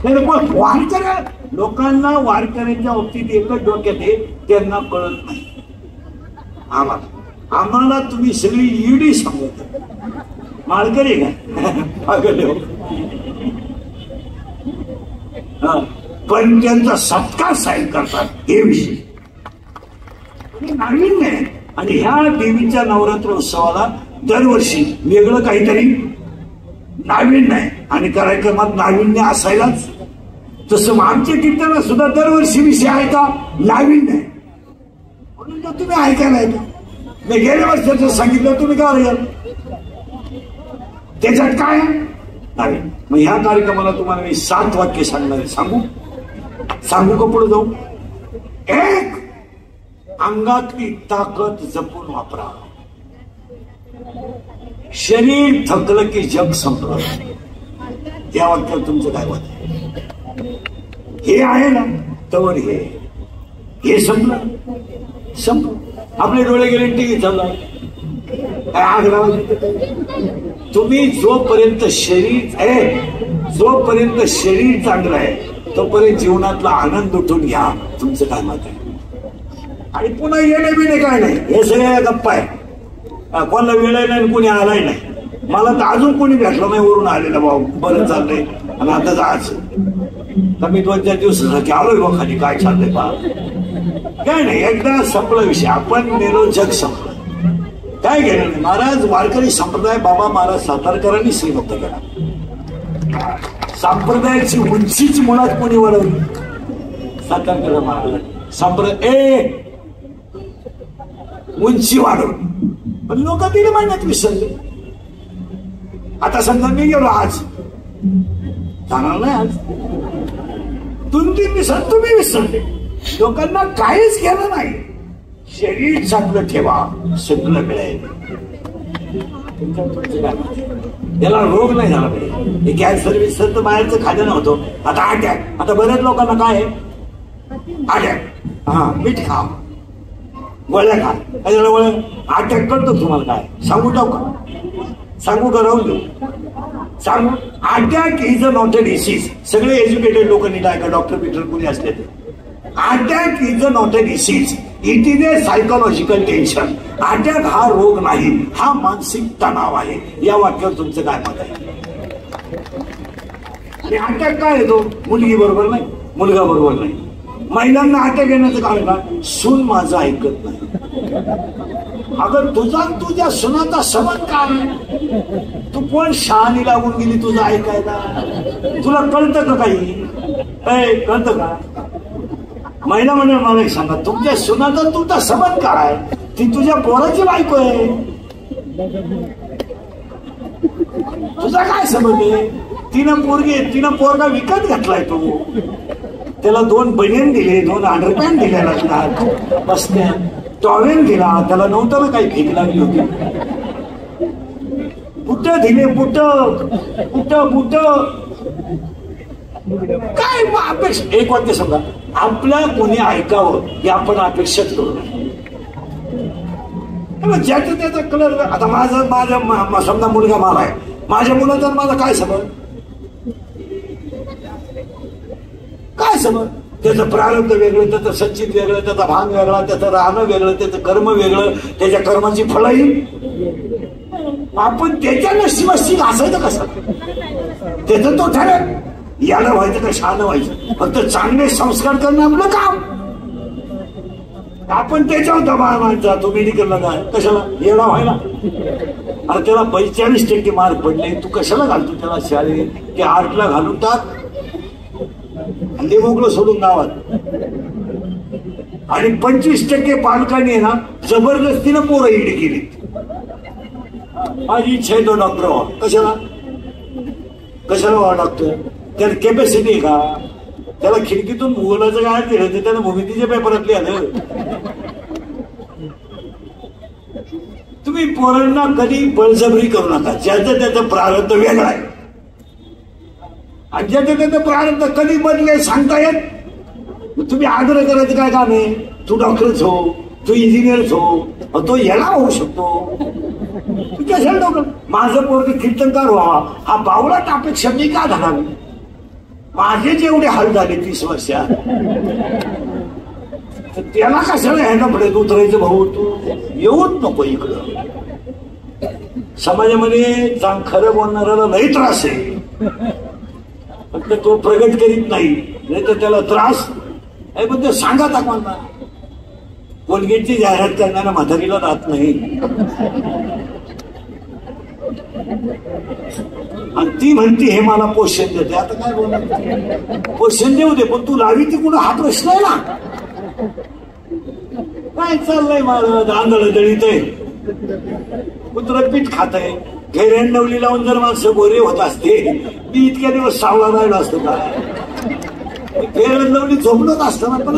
पण वारकऱ्या लोकांना वारकऱ्यांच्या बाबतीत एकच डोक्यात आहे, त्यांना कळत नाही. आम्हाला तुम्ही सगळी ईडी सांगत माळकरी का पण त्यांचा सत्कार साहेब करतात हे विषय नवीन नाही. आणि ह्या देवीच्या नवरात्र उत्सवाला दरवर्षी वेगळं काहीतरी नाविन्य आहे आणि कार्यक्रमात नाविन्य असायलाच. तसं आमच्या कीर्तनात सुद्धा दरवर्षी विषय आहे का नाविन्य आहे, म्हणून तर तुम्ही ऐकायला येतो. मी गेल्या वर्षाचं सांगितलं, तुम्ही काय ऐकाल, त्याच्यात काय नाही. मग ह्या कार्यक्रमाला तुम्हाला मी 7 वाक्य सांगणार आहे. सांगू का पुढे जाऊ? एक, अंगातली ताकद जपून वापरा. शरीर थकलं की जग संपलं. या वाक्यात तुमचं काय मत आहे? हे आहे ना तवर हे संपलं. आपले डोळे गेले टीव्ही चालला, काय आग लावायची. तुम्ही जोपर्यंत शरीर चांगलं आहे तोपर्यंत जीवनातला आनंद उठून घ्या. तुमचं काय मत आहे? आणि पुन्हा येणे बिणे काय नाही, हे सगळ्या गप्पा आहे. कोणाला वेळ नाही, कोणी आलाय नाही. मला तर अजून कोणी भेटलं नाही वरून आलेलं. भाऊ बरं चाललंय आणि आता जायचं तर मी 2-4 दिवसासाठी आलोय बघ खाली. काय चाललंय पहा, काय नाही, एकदा संपला विषय. आपण नेलो, जग संपलं, काय घेणं नाही. महाराज वारकरी संप्रदाय बाबा महाराज सातारकरांनी श्रीमंत केला. संप्रदायाची उंचीची मुळात कोणी वाढवली? सातारकर महाराज. संप्रदाय उंची वाढवली, पण लोक 3 महिन्यात विसरले. आता समजा मी गेलो, आज जाणार नाही, आज 2-3 दिवसात तुम्ही विसरले. लोकांना काहीच केलं नाही. शरीर चांगलं ठेवा, सगळं मिळेल. याला रोग नाही झाला पाहिजे. हे कॅन्सर विसर तर बाहेरचं खाल्लं नव्हतं, आता अटॅक. आता बऱ्याच लोकांना काय आहे, अटॅक. हा, मीठ खा, गोळ्या खा. अटॅक करतो तुम्हाला काय सांगू सांगू का राहून देऊ? सांगू, attack is a not a disease. सगळे एज्युकेटेड लोक नीट ऐका, डॉक्टर पीटर कुणी असले ते. Attack is a not a disease, it is a psychological tension. Attack हा रोग नाही, हा मानसिक तणाव आहे. या वाक्यावर तुमचं काय मत आहे? आणि अटॅक काय येतो? मुलगी बरोबर नाही, मुलगा बरोबर नाही. महिलांना अटॅक येण्याचं कारण काय? सून माझं ऐकत नाही. अगर तुझ्या सुनाचा संबंध काय? तू कोण शहाणी लागून गेली तुझं ऐकायला? तुला कळतं का काही? कळतं का? महिला म्हणजे मला एक सांगा, तुमच्या सुनाचा तुमचा संबंध काय? ती तुझ्या पोराची बायको आहे, तुझा काय संबंध आहे? तिनं पोरगा विकत घेतलाय. तू त्याला 2 बनियन दिले, 2 अंडरपॅन्ट दिले लागतात, बसत्या टॉवेल दिला, त्याला नव्हतं ना काही भीक लागली होती. बुट दिले, बुट काय अपेक्षा? एक वाक्य समजा, आपल्या कोणी ऐकावं हे आपण अपेक्षाच करू नये. ज्याचा त्याचा कलर. आता माझा समजा मुलगा मला आहे, माझ्या मुलाचा माझा काय समज? काय समज? त्याचं प्रारब्ध वेगळं, त्याचं संचित वेगळं, त्याचा भाग वेगळा, त्याचं राहणं वेगळं, त्याचं कर्म वेगळं, त्याच्या कर्माची फळही. आपण त्याच्या नशिबाशी घासायचं कसं? त्याचं तो ठरेल. याला व्हायचं का शहाणं व्हायचं? फक्त चांगले संस्कार करणं आपलं काम. आपण त्याच्यावर दबाव मानता. तो मेडिकलला जाय कशाला? येणं व्हायला. अरे त्याला 45% मार्क पडले, तू कशाला घालतो त्याला शाळेत? ते आर्टला घालून टाक, हल्ली मोकळं सोडून गावात. आणि 25% पालकांनी ना जबरदस्तीनं पोरं इडी केली. माझी इच्छा आहे तो डॉक्टर व्हा. कशाला व्हा डॉक्टर? त्याला कॅपॅसिटी आहे का? त्याला खिडकीतून भूगोलाचं काय दिलं ते त्यानं भूमितीच्या पेपरात लिहिलं. तुम्ही पोरांना कधी बळजबरी करू नका. ज्याचं त्याचं प्रारब्ध वेगळं आहे आणि ज्याचं त्याचं प्रारब्ध कधी बदले सांगता येत. तुम्ही आग्रह करायचं काय काम आहे? तू डॉक्टरच हो, तू इंजिनियरच हो, तो याला होऊ शकतो. तू कशाला डॉक्टर? माझं पोरग कीर्तनकार व्हा, हा बावळाट अपेक्षा मी का धरावी? माझे जेवढे हाल झाले 30 वर्षात, तर त्याला कशाला ह्यानं पुढे उतरायचं? भाऊ तू येऊच नको इकडं. समाजामध्ये खरं बोलणाऱ्याला लई त्रास आहे, फक्त तो प्रगट करीत नाही, नाही तर त्याला त्रास आहे. पण ते सांगा दाखवांना. कोलगेटची जाहिरात करणाऱ्या म्हातारीला राहत नाही, आणि ती म्हणती हे मला पोषण देते. आता काय बोलणार? पोषण देऊ दे, पण तू लावी ती कुठं? हा प्रश्न आहे ना. काय चाललंय माझं? आंधळ दळीत आहे, कुत्र पीठ खात आहे. घेऱ्यान नवली लावून जर माणसं गोरे होत असते, मी इतक्या दिवस सावळा राहिलो असतो का? घेऱ्यान नवली झोपणत असताना पण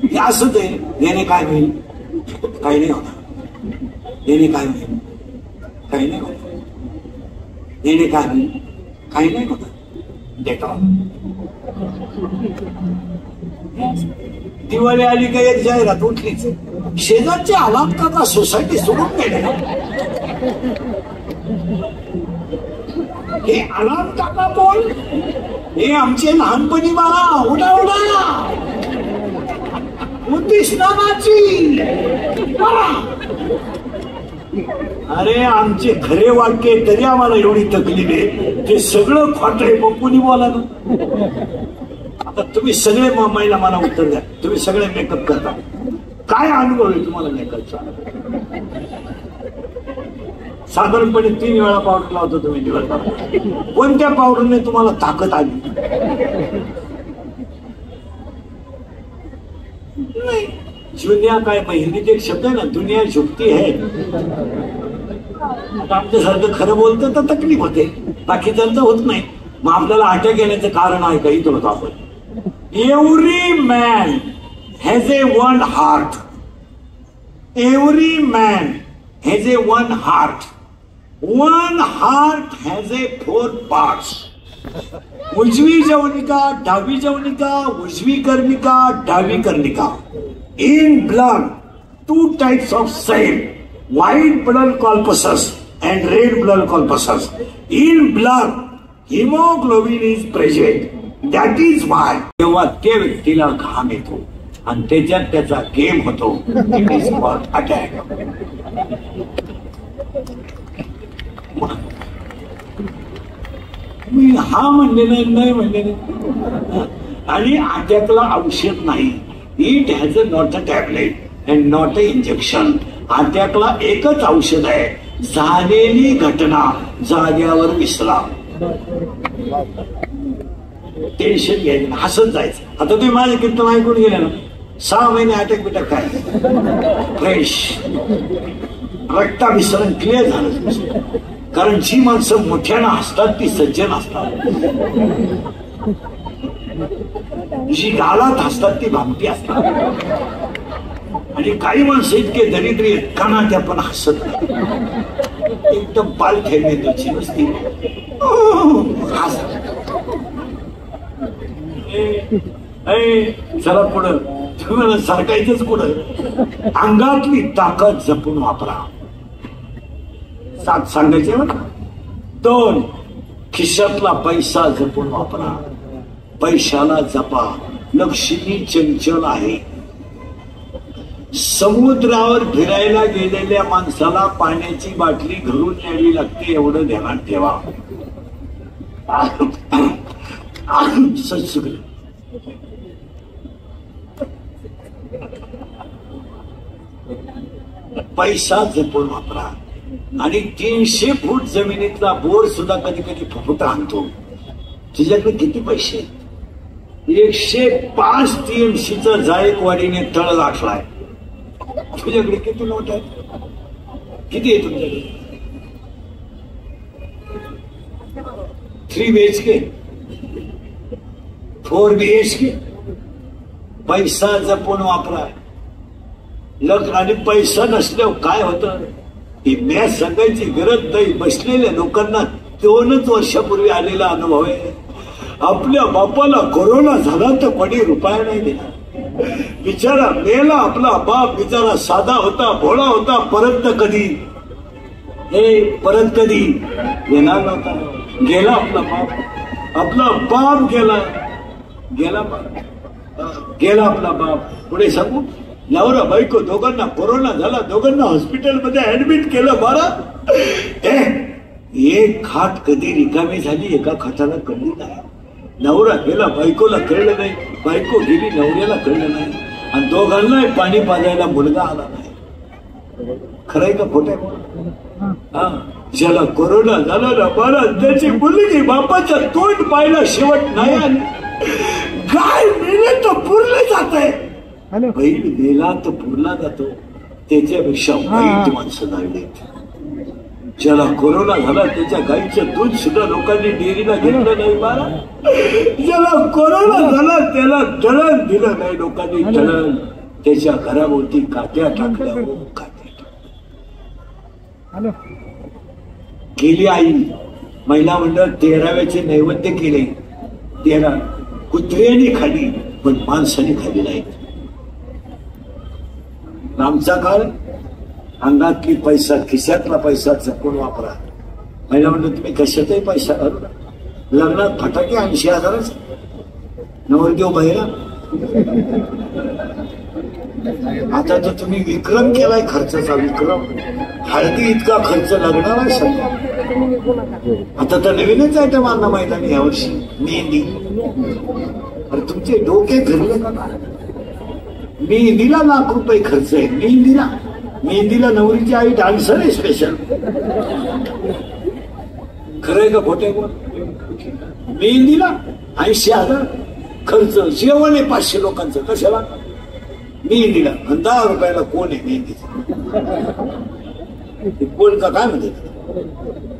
हे असं ते याने काय होईल? काही नाही होणार. याने काय होईल? काही नाही होणार. याने काय होईल? काही नाही होणार. देतो. दिवाळी आली का एक जाहिरात उठलीच. शेजारचे आलात का सोसायटी सोडून गेले? हे आलात काका बोल, हे आमचे लहानपणी मला उडा उडा होती स्नानाची. अरे आमचे खरे वाक्य तरी आम्हाला एवढी तकलीफ आहे, ते सगळं खोट आहे. मग कुणी बोला ना. आता तुम्ही सगळे महिला मला उत्तर द्या. तुम्ही सगळे मेकअप करता, काय अनुभव आहे तुम्हाला मेकअपचा? साधारणपणे 3 वेळा पावडर लावतो तुम्ही दिवसभरात. कोणत्या पावडरने तुम्हाला ताकद आली? नाही. दुनिया काय, हिंदीत एक शब्द आहे ना, दुनिया झुकती है. आता आमच्यासारखं खरं बोलतं तर तकलीफ होते, बाकीच्यांचं होत नाही. मग आपल्याला अटॅक येण्याचं कारण आहे का? इथं होतं आपण. Every man has a one heart. Every man has a one heart. One heart has a 4 parts. उजवी जवनिका, डावी जवनिका, उजवी कर्णिका, डावी कर्णिका. In blood, 2 types of cell, white blood corpuscles and red blood corpuscles. In blood, hemoglobin is present. That is why जेव्हा त्या व्यक्तीला घाम येतो आणि त्याच्यात त्याचा गेम होतो, it is called attack. मी हा म्हणले नाही म्हणले नाही. आणि अटॅकला औषध नाही. It has not a tablet and not a injection. अटॅकला एकच औषध आहे, झालेली घटना जाग्यावर विसरा. टेन्शन घ्यायचं, हसत जायचं. आता तुम्ही माझे कीर्तन ऐकून गेले ना, 6 महिने अटॅक बिटॅक काय फ्रेश, रक्ताभिसरण क्लिअर झालं. कारण जी माणसं मोठ्यानं हसतात ती सज्जन असतात, जी गालात हसतात ती भामटी असतात. आणि काही माणसं इतके दरिद्री आहेत, कानात पण हसत नाही, एकदम बाल ठेवण्याची नसती. चला पुढं, तुम्हाला सरकायचंच पुढं. अंगातली ताकद जपून वापरा. 7 सांगायचे बघा. 2, खिशातला पैसा जपून वापरा. पैशाला जपा. लक्ष्मी चंचल आहे. समुद्रावर फिरायला गेलेल्या माणसाला पाण्याची बाटली घरून न्यावी लागते, एवढं ध्यानात ठेवा. सगळं पैसा जपून वापरा. आणि 300 फूट जमिनीतला बोर सुद्धा कधी कधी फुफुटा आणतो. तुझ्याकडे किती पैसे? 105 TMCचा जायकवाडीने तळ गाठलाय. तुझ्याकडे किती नोट आहे? किती आहे तुमच्याकडे? 3 BHK, 4 BHK. पैसा जपून वापरा. आणि पैसा नसल्यावर काय होतं ही मॅच सांगायची गरज नाही. बसलेल्या लोकांना 2 वर्षापूर्वी आलेला अनुभव आहे. आपल्या बापाला कोरोना झाला तर कोणी रुपया नाही दिला. बिचारा मेला आपला बाप. बिचारा साधा होता, भोळा होता. परत कधी परत कधी येणार नव्हता. गेला आपला बाप. आपला बाप गेला गेला गेला आपला बाप. पुढे सांगू, नवरा बायको दोघांना कोरोना झाला, दोघांना हॉस्पिटलमध्ये ऍडमिट केलं. बरं एक खाट कधी रिकामी झाली, एका खाटाला कळली नाही. नवरा गेला, बायकोला कळलं नाही, बायको गेली, नवऱ्याला कळलं नाही, आणि दोघांना पाणी पाजायला मुलगा आला नाही. खरंय का खोटं आहे? ज्याला कोरोना झाला ना महाराज, त्याची मुलगी बापाच्या तोंड पाहिला शेवट नाही आली. काय मेले तर पुरले जात आहे, बैल गेला तर पुरला जातो. त्याच्यापेक्षा वाईट माणसं नाही. ज्याला कोरोना झाला त्याच्या गाईचं दूध सुद्धा लोकांनी डेअरीला घेतलं नाही. बाळा, ज्याला कोरोना झाला त्याला दळण दिलं नाही लोकांनी. दळण त्याच्या घराभोवती काट्या टाकल्या. गेली आई. महिला मंडळ 13व्याचे नैवेद्य केले. 13 कुत्र्याने खाली, पण माणसाने खाली नाही. आमचा काळ, अंगातली पैसा, खिशातला पैसा जपून वापरा. महिला म्हणलं तुम्ही कशातही पैसा घालू ना. लग्नात फटाके 80,000च, नवरदेव बहिरा. आता तर तुम्ही विक्रम केलाय खर्चाचा, विक्रम. हळदी इतका खर्च लागणार आहे सध्या. आता तर नवीनच आयटम आणला मैदानी यावर्षी, मेहंदी. अरे तुमचे डोके फिरले का? मेहंदीला ₹1,00,000 खर्च आहे. मेहंदीला नवरीची आई डान्सर आहे स्पेशल. खरंय का खोटे? मेहंदीला 80,000 खर्च. जेवण आहे 500 लोकांचं. कशाला? मेहंदीला. 10 रुपयाला कोण आहे मेहंदीचं? कोण का काय म्हणते?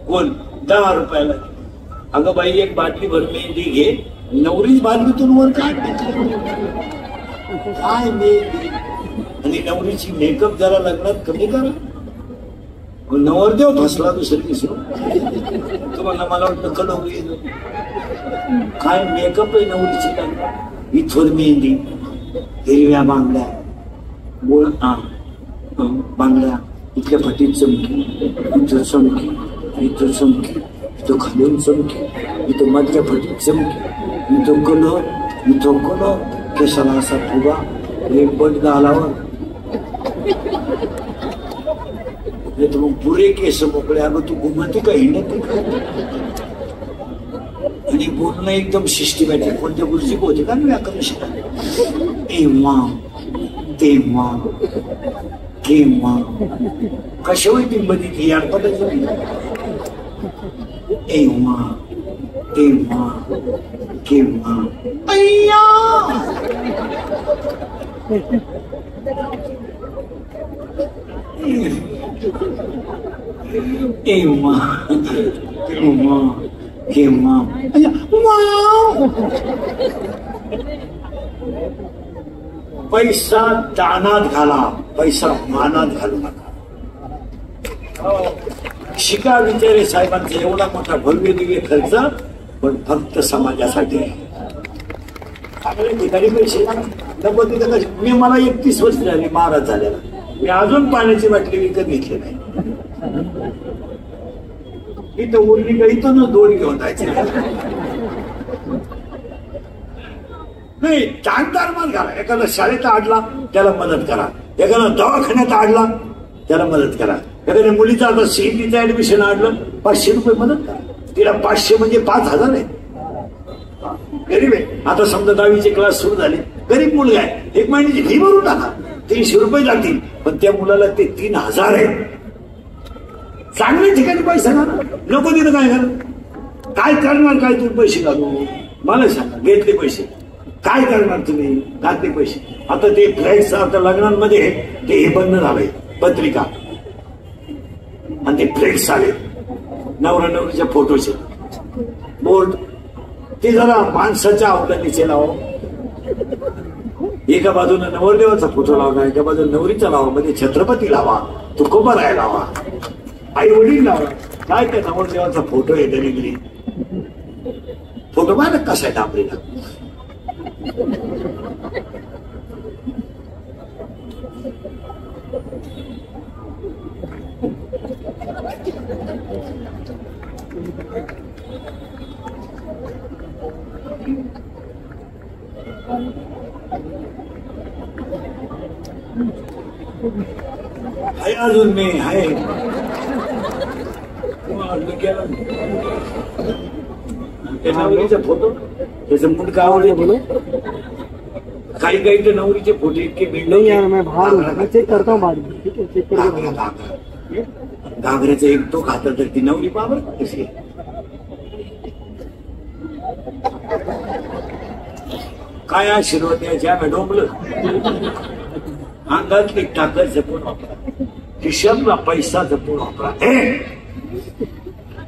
कोण 10 रुपयाला? अगं बाई, एक बाटली भर मेहंदी घे, नवरीच बाटलीतून वर काय काय मेहंदी. आणि नवरीची मेकअप जरा लग्नात कमी करा. नवरदेव फसला दुसरी दिसून. तुम्हाला मला वाटतं कलवली काय मेकअप आहे नवरीची लग्नात. इथवर मेहंदी, हिरव्या बांगड्या, गोळ बांगड्या, इथल्या फटीत चमकी, इथं चमकी, इथं चमकी, इथं खालून चमकी, इथं मधल्या फटीत चमकी, इथं कलर, केसाला असा फुगा, एक बट गालावर. नाही तर मग पुरे केस मोकळे. अगं तू घुमते का, हिंडते का? आणि बोलणं एकदम सिस्टमॅटिक. कोणत्या गोष्टी होते का व्याकरण शिका. तेव्हा केव्हा कशा होती मध्ये याडपटायचं. एव्हा तेव्हा केव्हा अय्या. एव्हा तेव्हा केव्हा पैसा दानात घाला, पैसा मानात घालू नका. शिका विचारे साहेबांचा एवढा मोठा भव्य दिव्य खर्च, पण फक्त समाजासाठी. ठिकाणी पैसे मी मला 31 वर्ष झाली महाराज झालेला. मी अजून पाण्याची बाटली विकत घेतली नाही. इथं उरली का इथून 2 घेऊन जायचे. नाही, जाणकार माल घाला. एखादा शाळेत आडला त्याला मदत करा, एखादा दवाखान्यात आडला त्याला मदत करा, एखाद्या मुलीचं आता सीईटीचं ऍडमिशन आडलं 500 रुपये मदत करा. तिला 500 म्हणजे 5,000 आहे. गरीब आहे. आता समजा 10वीचे क्लास सुरू झाले, गरीब मुलगा आहे, 1 महिन्याची फी भरून टाका, 300 रुपये जातील. पण त्या मुलाला ते 3,000 आहे. चांगल्या ठिकाणी पैसा घाला. नको तिथं काय घाल. काय करणार? काय तुम्ही पैसे घालू मला सांगा. घेतले पैसे काय करणार तुम्ही? घातले पैसे. आता ते फ्लॅक्स, आता लग्नांमध्ये ते हे बंद झालंय, पत्रिका आणि ते फ्लेक्स आले नवरा नवरीच्या फोटोचे बोर्ड. ते जरा माणसाच्या अवलंबीचे लावा. एका बाजूने नवरदेवाचा फोटो लावा, एका बाजूने नवरीचा लावा, मध्ये छत्रपती लावा, तुकोबाराय लावा, आई वडील लावा. काय त्या नवरदेवाचा फोटो आहे तरी फोटो पाहिला कसा आहे डांबरीला. आहे अजून मी आहे नवरीचा फोटो त्याचं मूड काय आवडले काही काही तर नवरीचे फोटो इतके चेक करता हूँ बाद में, ठीक है चेक कर घागऱ्याचा एक तो खाता तर ती नवरी पावर कशी काय आशीर्वाद द्यायचे आम्ही डोंबलं अंगातली ताकद जपून वापरा खिशातला पैसा जपून वापरा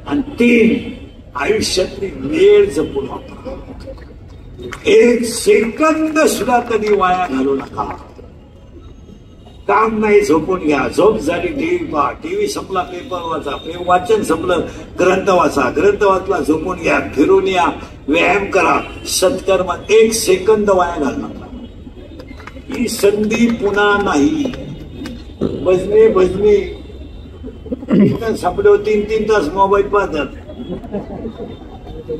आणि 3 आयुष्यातली वेळ जपून वापरा 1 सेकंद सुद्धा कधी वाया घालू नका काम नाही झोपून घ्या झोप झाली टीव्ही पहा टीव्ही संपला पेपर वाचा वाचन संपलं ग्रंथ वाचला झोपून घ्या फिरून या व्यायाम करा सत्कर्म 1 सेकंद वाया घालू नका ही संधी पुन्हा नाही भजनी संपले 3 तास मोबाईल पाहतात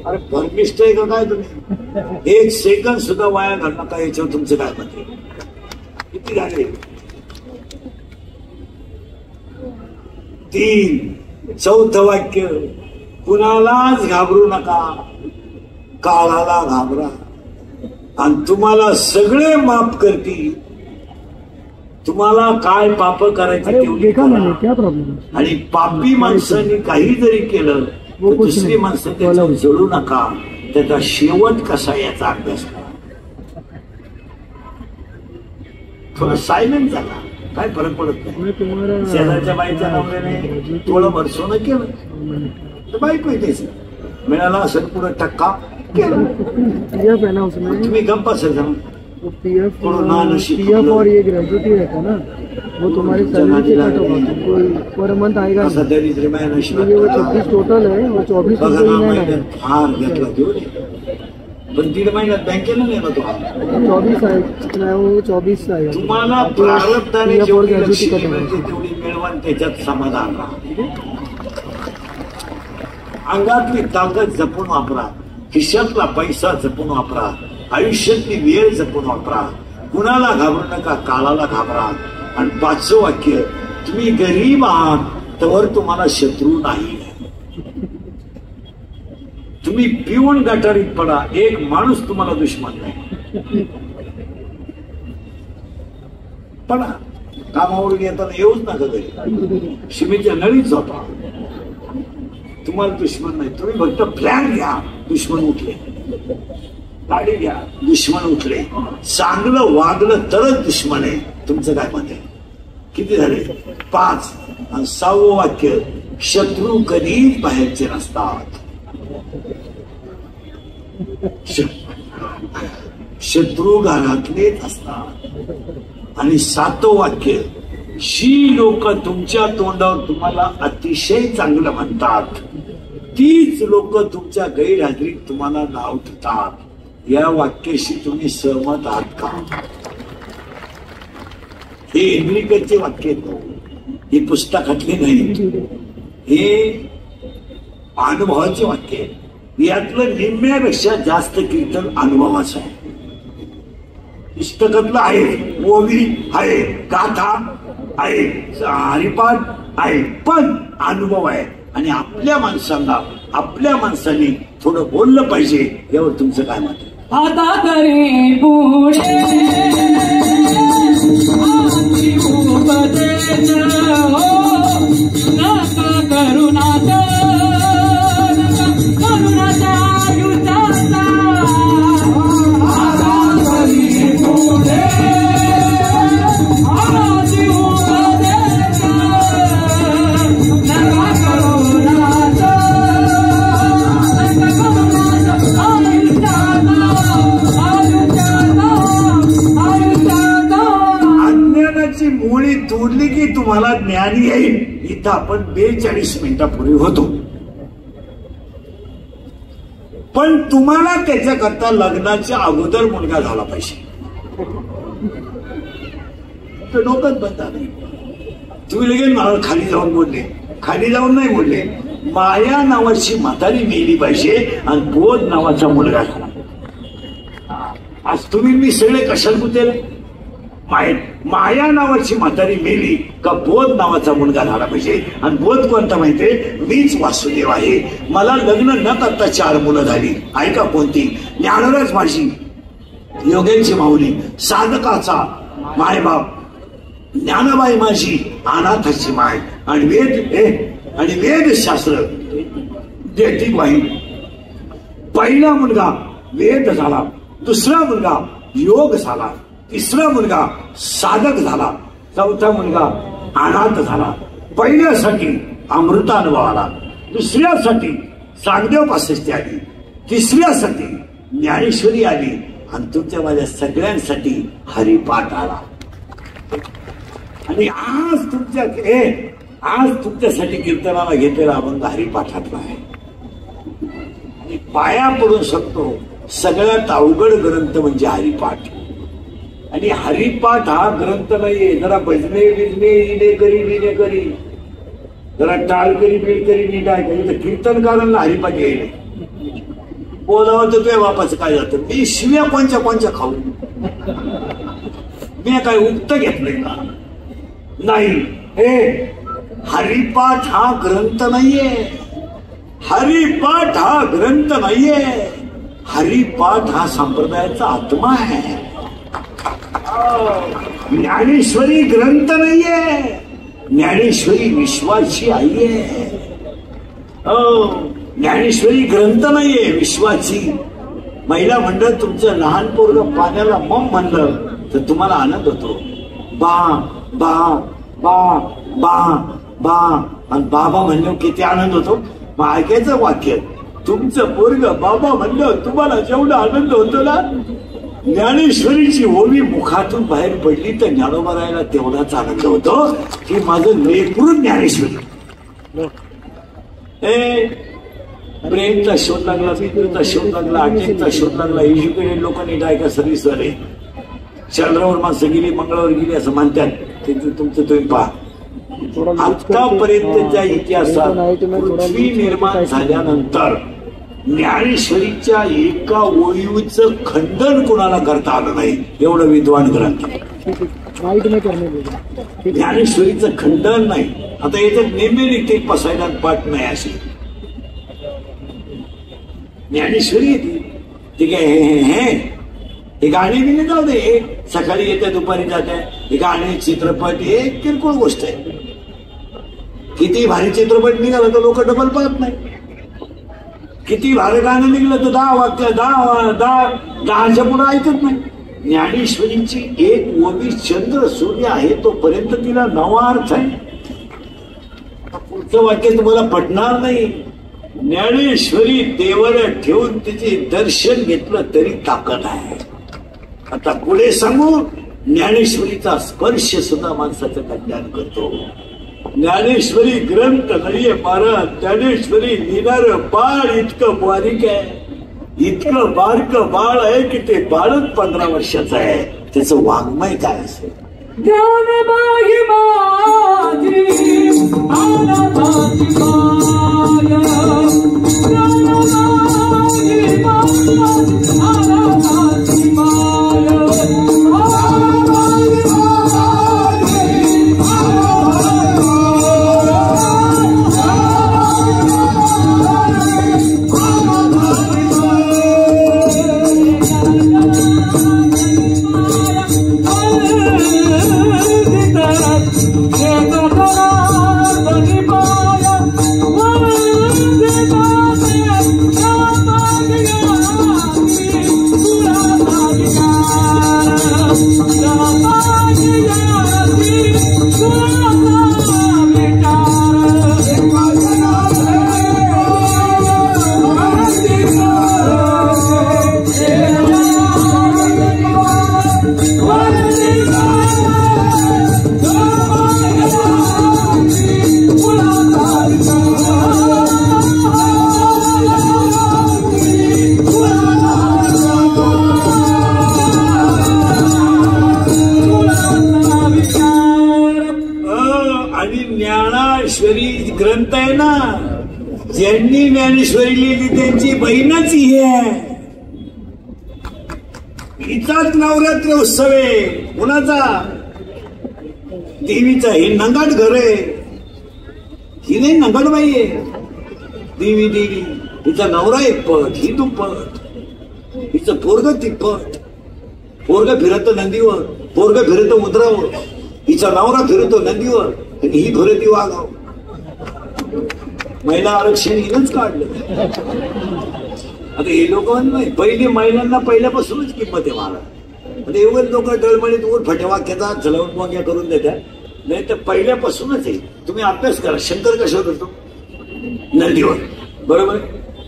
अरे भरमिष्ट आहे का काय तुम्ही 1 सेकंद सुद्धा वाया घालू नका याच्यावर तुमचं काय मत आहे किती झाले 3 चौथं वाक्य कुणालाच घाबरू नका काळाला घाबरा आणि तुम्हाला सगळे माफ करतील तुम्हाला काय पाप करायचे तेवढी आणि पापी माणसांनी काही जरी केलं तर दुसरी माणसं त्याच्यावर जळू नका त्याचा शेवट कसा याचा अभ्यास करा थोडं सायलेंट झाला काय फरक पडत नाही शेजारच्या बाईच्या नवऱ्याने थोडं सोनं केलं तर बायको त्याच मिळाला असेल पुढे टक्का केलं तुम्ही गप्प असेल पीएफ और ये ग्रेजुएटी रहता ना वो तुम्हारी सैलरी से कट होगा पर मंथ आएगा ये वो 26 टोटल है वो 24 हार घेतला पण 1.5 महिन्यात बँकेला नाही ना तो 24 आहे वो 24 आहे तुम्हाला प्रारब्धाने जेवढी लक्ष्मी मिळते तेवढी मिळवा त्याच्यात समाधान राहा अंगातली ताकद जपून वापरा खिशातला पैसा जपून वापरा आयुष्यातली वेळ जपून वापरा कुणाला घाबरू नका काळाला घाबरा आणि 5वं वाक्य तुम्ही गरीब आहात तर तुम्हाला शत्रू नाही तुम्ही पिऊन गटारीत पडा एक माणूस तुम्हाला दुश्मन नाही पडा कामावरून येताना येऊच नका घरी शिमेच्या नळीच झोपा तुम्हाला दुश्मन नाही तुम्ही फक्त प्लॅन घ्या दुश्मन उठले गाडी घ्या दुश्मन उठले चांगलं वागलं तरच दुश्मन आहे तुमचं काय मत आहे किती झाले 5 आणि 6वं वाक्य शत्रू कधीच बाहेरचे नसतात शत्रू घरातलेच असतात आणि 7वं वाक्य जी लोक तुमच्या तोंडावर तुम्हाला अतिशय चांगलं म्हणतात तीच लोक तुमच्या गैरहजेरीत तुम्हाला नाव ठेवतात या वाक्याशी तुम्ही सहमत आहात का हे इंग्लिकचे वाक्य ही पुस्तकातली नाही हे अनुभवाचे वाक्य आहे यातलं निम्म्यापेक्षा जास्त कीर्तन अनुभवाचं आहे पुस्तकातलं आहे ओवी आहे गाथा आहे हरिपाठ आहे पण अनुभव आहे आणि आपल्या माणसांनी थोडं बोललं पाहिजे यावर तुमचं काय मत आहे आता तरी पुढे करुणाचा मुळी तोडली की तुम्हाला ज्ञान येईल इथं आपण 42 मिनिटापूर्वी होतो पण तुम्हाला त्याच्याकरता लग्नाच्या अगोदर मुलगा झाला पाहिजे तर डोकंच बंद नाही तुम्ही लगेच मला खाली जाऊन बोलले खाली जाऊन नाही बोलले माया नावाची म्हातारी मेली पाहिजे आणि बोध नावाचा मुलगा झाला आज तुम्ही मी सगळे कशाला गुतेले माहीत माया नावाची म्हातारी मेली का बोध नावाचा मुलगा झाला पाहिजे. आणि बोध कोणता माहितीये? मीच वासुदेव आहे. मला लग्न न करता 4 मुलं झाली. ऐका कोणती? ज्ञानराज माझी, योगेंची माऊली, साधकाचा मायबाप, ज्ञानाबाई माझी, अनाथाची माय, आणि वेदशास्त्र देती बाई. पहिला मुलगा वेद झाला, दुसरा मुलगा योग झाला, तिसरा मुलगा साधक झाला, चौथा मुलगा अनाथ झाला. पहिल्यासाठी अमृतानुभव आला, दुसऱ्यासाठी चांगदेव पासष्टी आली, तिसऱ्यासाठी ज्ञानेश्वरी आली, आणि तुमच्या माझ्या सगळ्यांसाठी हरिपाठ आला. आणि आज तुमच्यासाठी कीर्तनाला घेतलेला अभंग हरिपाठातला आहे. आणि पाया पडून सांगतो, सगळ्यात अवघड ग्रंथ म्हणजे हरिपाठ. आणि हरिपाठ हा ग्रंथ नाहीये जरा भजने बिजने इने करी जरा टाळ करी बीड करी नीट आहे. तर कीर्तनकारांना हरिपाठ येईल. बोलावं तर तुझ्या बापाचं काय जातं? मी शिव्या कोणच्या खाऊ? मी काय उक्त घेतलंय का? नाही. हे हरिपाठ हा ग्रंथ नाहीये. हरिपाठ हा ग्रंथ नाहीये. हरिपाठ हा संप्रदायाचा आत्मा आहे. ज्ञानेश्वरी ग्रंथ नाहीये. ज्ञानेश्वरी विश्वाची आई आहे. ज्ञानेश्वरी ग्रंथ नाहीये, विश्वाची. महिला मंडळ तुमचं लहान पोरग पाण्याला मम म्हणलं तर तुम्हाला आनंद होतो. बा बा बा बा बा, आणि बाबा म्हणलं किती आनंद होतो. मग ऐकायचं वाक्य, तुमचं पोरग बाबा म्हणलं तुम्हाला जेवढा आनंद होतो ना, ज्ञानेश्वरीची ओवी मुखातून बाहेर पडली तर ज्ञानोबा तेवढाच आनंद होतो की माझं लेकरून ज्ञानेश्वरी. प्रेमचा शोध लागला, मित्रचा शोध लागला, अटेकचा शोध लागला. एज्युकेटेड लोकांनी डायका सर्व्हिसवर आहे. चंद्रावर माणसं गेली, मंगळावर गेली असं म्हणतात. ते तुमचं तुम्ही पहा. आतापर्यंतच्या इतिहासात पृथ्वी निर्माण झाल्यानंतर ज्ञानेश्वरीच्या एका ओळीचं खंडन कुणाला करता आलं नाही. एवढं विद्वान ग्रंथ. ज्ञानेश्वरीचं खंडन नाही. आता याच्यात नेहमी निघते पसायला पाठ नाही अशी ज्ञानेश्वरी ती काय हे गाणी बिने जाऊ दे. सकाळी येते दुपारी जाते. हे गाणे चित्रपट हे किरकोळ गोष्ट आहे. किती भारी चित्रपट निघाला तर लोक डबल पाहत नाही. किती भारी गाणं निघलं तर 10 वाक्य 10च्या पुढे ऐकत नाही. ज्ञानेश्वरीची एक ओवी चंद्र सूर्य आहे तोपर्यंत तिला नवा अर्थ आहे. पुढचं वाक्य तुम्हाला पटणार नाही. ज्ञानेश्वरी देवर ठेवून तिचे दर्शन घेतलं तरी ताकद आहे. आता पुढे सांगू, ज्ञानेश्वरीचा स्पर्श सुद्धा माणसाचं कल्याण करतो. ज्ञानेश्वरी ग्रंथ नाहीये महाराज. ज्ञानेश्वरी लिहिणार बाळ इतकं बारीक आहे, इतकं बारक बाळ आहे की ते बाळच 15 वर्षाचं आहे. त्याचं वाङ्मय काय असेल? ग्रंथ आहे ना, ज्यांनी ज्ञानेश्वरी लिहिली त्यांची बहीणच ही आहे. हिचाच नवरात्र उत्सव आहे. कुणाचा? देवीचं हे नंगाट घर आहे, ही नाही नंगाट बाई आहे. देवी देवी हिचा नवरा एक पट, ही दुप्पट, हिचं पोरग तिप्पट. पोरग फिरत नंदीवर, पोरग फिरत उतरावर, हिचा नवरा फिरतो नंदीवर आणि ही फिरती वागाव. महिला आरक्षण हिनंच काढलं. आता हे लोक नाही, पहिले महिलांना पहिल्यापासूनच किंमत आहे मला. आता एवढे लोक डळमळीत वर फटेवाक्याचा चलवून वाक्या करून देतात. नाही तर पहिल्यापासूनच आहे. तुम्ही अभ्यास करा. शंकर कशावर करतो? नदीवर, बरोबर.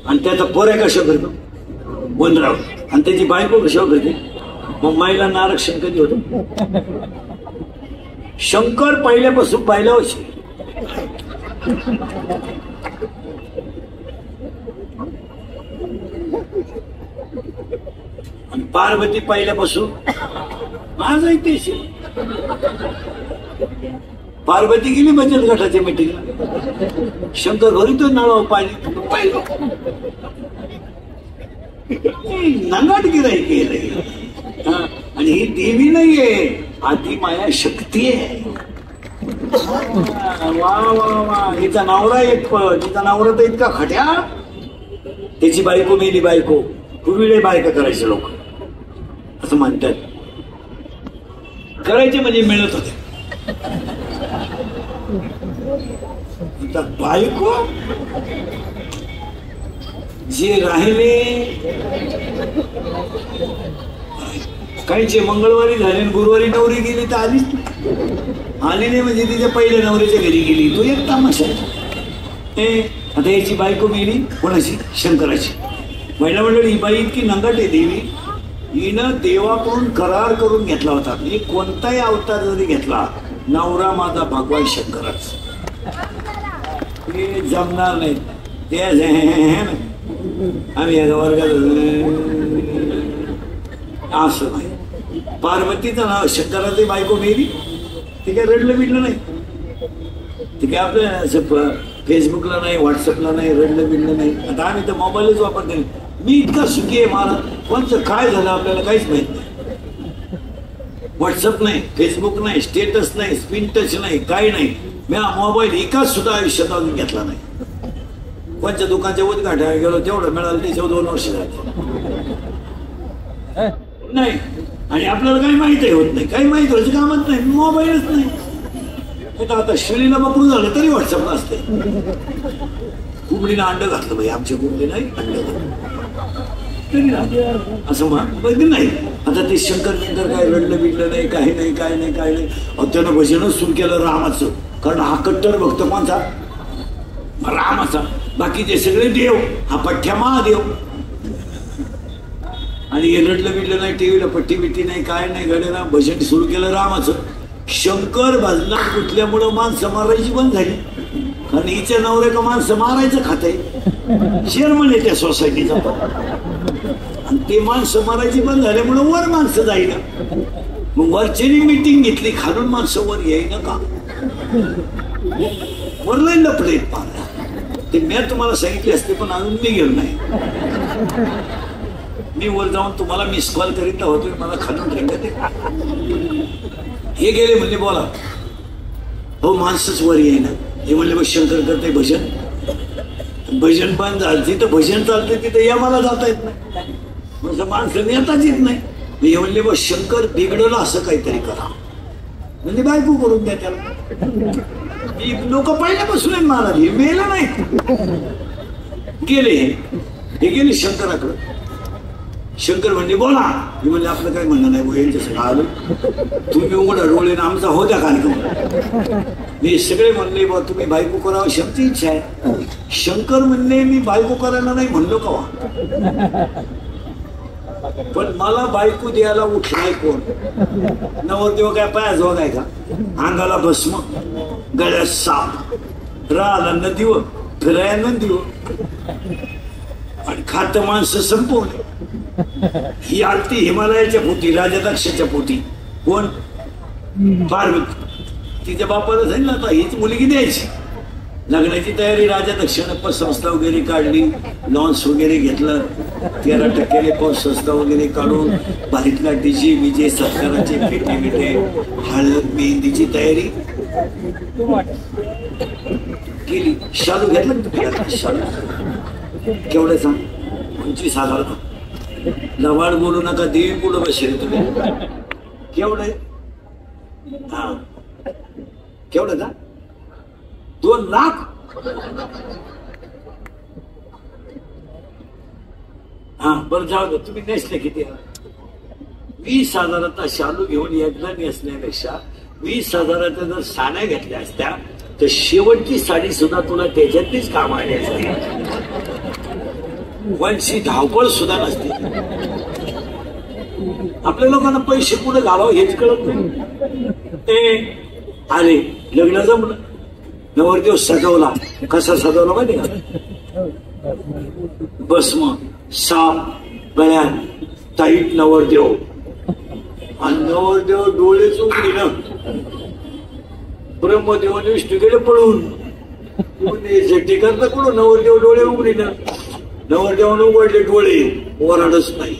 आणि त्याचा पोऱ्या कशावर करतो? वनरावर. आणि त्याची बायको कशावर करते? मग महिलांना आरक्षण कधी होतं? शंकर पहिल्यापासून पहिल्यावरची. आणि पार्वती पहिल्यापासून आजही तेच. पार्वती गेली बचत गटाच्या मीटिंगला, शंकर घरी तो नळाव पाणी पाहिलं. नंगाट गिराई केलं. आणि ही देवी नाहीये, आधी माया शक्ती आहे. वा वा वा. हिचा नवरा एक पट, हिचा नवरा तर इतका खट्या, त्याची बायको मेली बायको. पूर्वी बायका करायचे लोक असं म्हणतात. करायचे म्हणजे मिळत होते. बायको जे राहिले काहीचे मंगळवारी झाले, गुरुवारी नवरी गेली तर आली नाही. म्हणजे तिच्या पहिल्या नवऱ्याच्या घरी गेली. तो एक तमाशा. आता याची बायको गेली कोणाची? शंकराची. महिला मंडळी, ही बाई इतकी नंगाट आहे देवी, हिनं देवाकडून करार करून घेतला होता. मी कोणताही अवतार जरी घेतला, नवरा माझा भगवान शंकरच. ते जमणार नाही. ते आम्ही या वर्गात असं नाही. पार्वतीचं नाव शंकराची बायको मेली, ते काय रडलं बिडलं नाही. ते काय आपल्या फेसबुकला नाही, व्हॉट्सअपला नाही, रडलं बिडलं नाही. आता आम्ही तर मोबाईलच वापरते. मी इतका सुखी आहे, मला कोणचं काय झालं आपल्याला काहीच माहित नाही. व्हॉट्सअप नाही, फेसबुक नाही, स्टेटस नाही, स्क्रीन टच नाही, काही नाही. मी मोबाईल एकाच सुद्धा आयुष्यात अजून घेतला नाही. कोणच्या दुकानच्या उद्घाटनाला गेलो तेवढं मिळालं, त्याच्यावर 2 वर्ष झाली नाही. आणि आपल्याला काही माहिती होत नाही, काही माहिती व्हायचं कामच नाही, मोबाईलच नाही. आता शिळीला बकरू झालं तरी व्हॉट्सअपला असते. कुंबडीनं अंड घातलं बाई, आमच्या कुंबडी नाही अंड असं म्हणून नाही. आता ते शंकर बिंकर काय रडलं बिडलं नाही, काही नाही, काय नाही, काय नाही. त्यानं भजनच सुरू केलं रामाचं. कारण हा कट्टर भक्त कोणचा? रामाचा. बाकीचे सगळे देव, हा पठ्ठ्या महादेव. आणि हे रडलं बिडलं नाही, टीव्हीला पट्टी बिट्टी नाही, काय नाही, गड्याला भजन सुरू केलं रामाचं. शंकर भजनात कुठल्यामुळं माणसं मारायची बंद झाली. कारण हिच्या नवऱ्याला माणसं मारायचं खाते. चेअरमन आहे त्या सोसायटीचा. आणि ते माणसं मारायची बंद झाल्यामुळं वर माणसं जाईना. मग वरच्यानी मिटिंग घेतली, खालून माणसं वर येईना का? वर लई लपडे पार. ते मी तुम्हाला सांगितले असते, पण अजून मी गेलो नाही. मी वर जाऊन तुम्हाला मिस कॉल करीत होतो, मला खालून ठेवत. हे गेले म्हणले बोला. हो माणसंच वर येईना. हे म्हणले बघ शंकर करते भजन. भजन बंद झालं, तिथं भजन चालते, तिथं या मला जाता येत नाही. म्हणजे माणसं येताच येत नाही. हे म्हणले बघ शंकर बिघडलं असं काहीतरी करा. म्हणजे बायको करून द्या त्याला. लोक पहिल्यापासून मला मेलं नाही. गेले हे गेले शंकराकडं. शंकर म्हणले बोला. मी म्हणले आपलं काही म्हणणं नाही, यांच्या सगळं आलं. तुम्ही उघडा डोळे ना आमचा होत्या कार्यक्रम. मी सगळे म्हणले बा तुम्ही बायको करावं शक्ती इच्छा आहे. शंकर म्हणले मी बायको करायला नाही म्हणलो का? पण मला बायको द्यायला उठलाय कोण? नवरदेव काय पाया जोगाय का? अंगाला भस्म, गळ्यात साप, राहला नदीवर, फिराया नदीवर, आणि खात माणसं संपवले. ही आरती हिमालयाच्या पोटी, राजा दक्षाच्या पोटी. कोण? पार्वती. तिच्या बापाला सांगितलं आता हीच मुलगी द्यायची. लग्नाची तयारी राजा दक्षिण संस्था वगैरे काढली, लॉन्स वगैरे घेतलं, 13% पाऊस संस्था वगैरे काढून भारीतला डीजे विजे सत्काराचे फेटे बिटे, हळद मेहंदीची तयारी केली. शालू घेतलं तुम्ही? शालू केवढं सांग? 25,000. लवाड बोलू नका, देवी पुढं बसेल तुम्ही. केवढं? हा केवढं का? 2 लाख. हा बरं जाऊ दे, तुम्ही नेसले किती? 20,000चा शालू घेऊन एकदा नेसण्यापेक्षा 20,000च्या जर साड्या घेतल्या असत्या तर शेवटची साडी सुद्धा तुला त्याच्यातलीच काम आली असते. वंशी धावपळ सुद्धा नसते. आपल्या लोकांना पैसे कुठे घालावं हेच कळत नाही. अरे लग्न जमलं, नवरदेव सजवला. कसा सजवला माहिती का? भस्म, साप गळ्यात, ताईट नवरदेव. आणि नवरदेव डोळेच उघडीनं ब्रह्मदेवाने विष्णू गेले पळून. ठिकाणचं कुठं नवरदेव डोळे उघडीनं. नवरदेवाने उघडले डोळे, ओरडच नाही.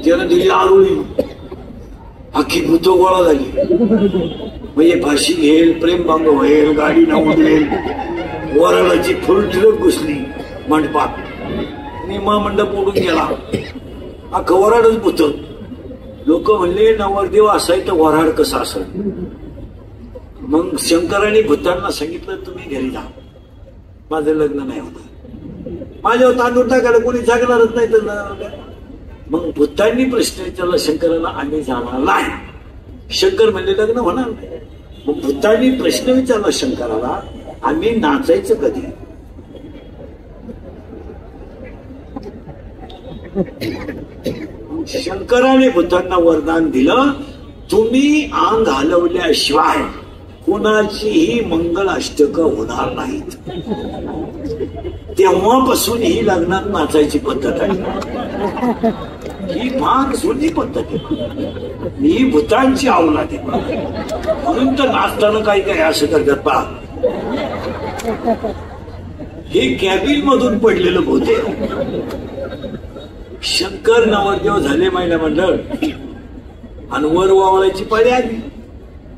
त्यानं दिली आरुळी, अख्खी भूत गोळा झाली. म्हणजे फाशी घेईल, प्रेमभंग होईल, गाडी न उडवेल. वराडाची फुल ट्रक घुसली मंडपात. निमा मंडप उडून गेला, अख्खं वराडच भूत. लोक म्हणले नवरदेव असाय तर वराड कसा असेल. मग शंकराने भूतांना सांगितलं तुम्ही घरी जा, माझं लग्न नाही होत. माझ्यावर तांदूळ टाकायला कोणी जागणारच नाही. तर मग भूतांनी प्रश्न विचारला शंकराला, आम्ही जाणार नाही. शंकर म्हणले लग्न होणार नाही. मग भूतांनी प्रश्न विचारला शंकराला, आम्ही नाचायचं कधी? शंकराने भूतांना वरदान दिलं, तुम्ही अंग हलवल्याशिवाय कुणाचीही मंगल अष्टक होणार नाहीत. तेव्हापासून ही लग्नात नाचायची पद्धत आहे. ही फार जुनी पद्धत आहे. ही भूतांची अवलाद आहे. म्हणून तर नाचताना काही काय असं करतात पहा. हे कॅबिन मधून पडलेलं भूत आहे. शंकर नवरदेव झाले महिला मंडळ आणि वर वावळायची पाळी आली.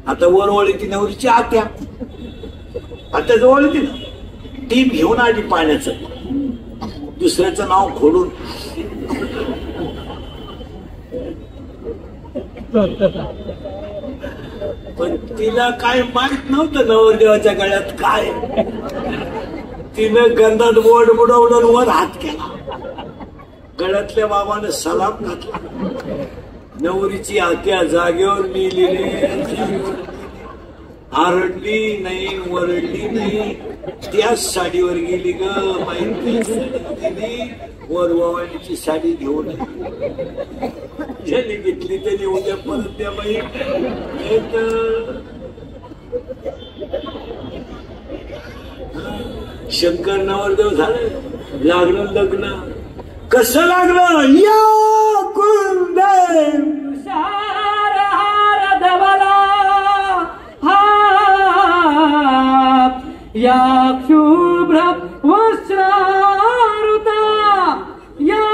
आता वर वळीची नवरीची आत्या, आता जवळ येते ना, टीम घेऊन आली पाण्याचं, दुसऱ्याचं नाव खोडून. पण तिला काय माहित नव्हतं नवरदेवाच्या गळ्यात काय. तिनं गंधात बोट बुडवलं, वर हात केला. गळ्यातल्या बाबाने सलाम घातला. नवरीची आत्या जागेवर मेलेली, आरडली नाही, वरडली नाही. त्याच साडीवर गेली ग बाई. वर वावाणीची साडी घेऊन ज्याने घेतली त्याने उद्या परत द्या बाई. शंकर नवरदेव झाले, लागलं लग्न. कसं लागलं? या कुंदेव हार धवला या शुभ्र वस्त्रारुता या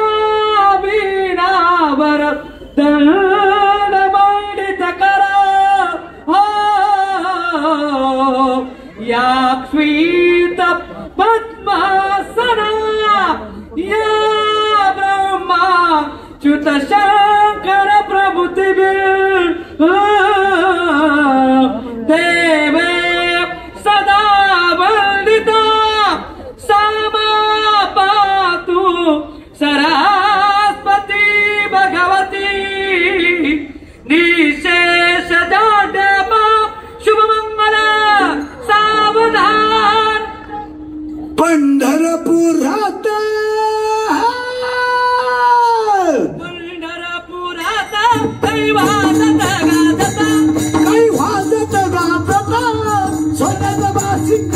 वीणावर दंड मंडित करा या श्वेत पद्मासना या ब्रह्मा च्युत शंकर प्रभुतिभि देवे सदा वंदिता सामा पातु सरस्वती भगवती निशेष दांडपा शुभमंगल सावधान. पंढरपुरात काही वाजत गाजता सोन्याचा बासिंग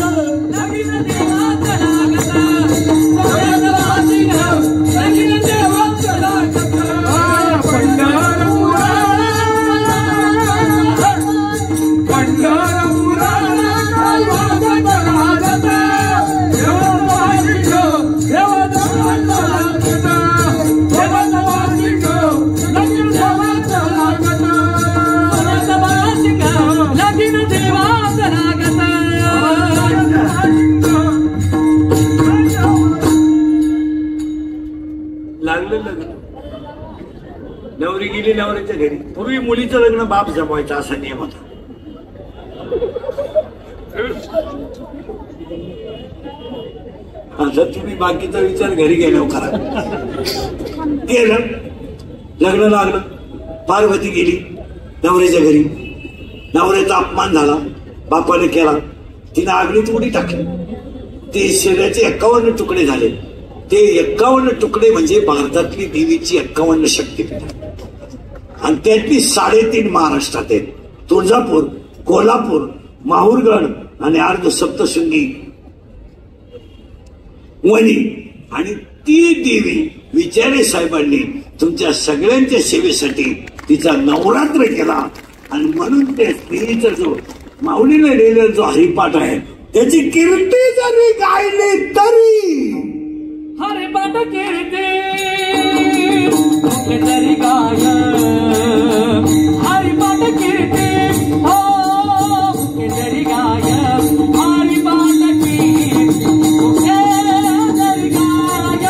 नवीन देवाचा लागता सोन्याचा बासिंग नवीन देवाचा लागता पंढरपुराला काही वाजत गेली नवऱ्याच्या घरी. पूर्वी मुलीचं लग्न बाप जमवायचा असा नियम होता. आता तुम्ही बाकीचा विचार घरी गेलो करा. गेलं, लग्न लागलं, पार्वती गेली नवऱ्याच्या घरी. नवऱ्याचा अपमान झाला, बापाने केला. तिने आगळीत उडी टाकली. ते शरीराचे 51 तुकडे झाले. ते 51 तुकडे म्हणजे भारतातली देवीची 51 शक्तीपीठ. आणि त्यातली 3.5 महाराष्ट्रात आहेत. तुळजापूर, कोल्हापूर, माहूरगड आणि अर्ध सप्तशृंगी वणी. आणि ती देवी विचारे साहेबांनी तुमच्या सगळ्यांच्या सेवेसाठी तिचा नवरात्र केला. आणि म्हणून त्या स्त्रीचा जो माऊलीने लिहिलेला जो हरिपाठ आहे त्याची कीर्ती जरी गायली तरी हरिपाठ कीर्ती तरी गाय. हरिपाठ कीर्ती हो तरी गाय. हरिपाठ कीर्ती तरी गाय.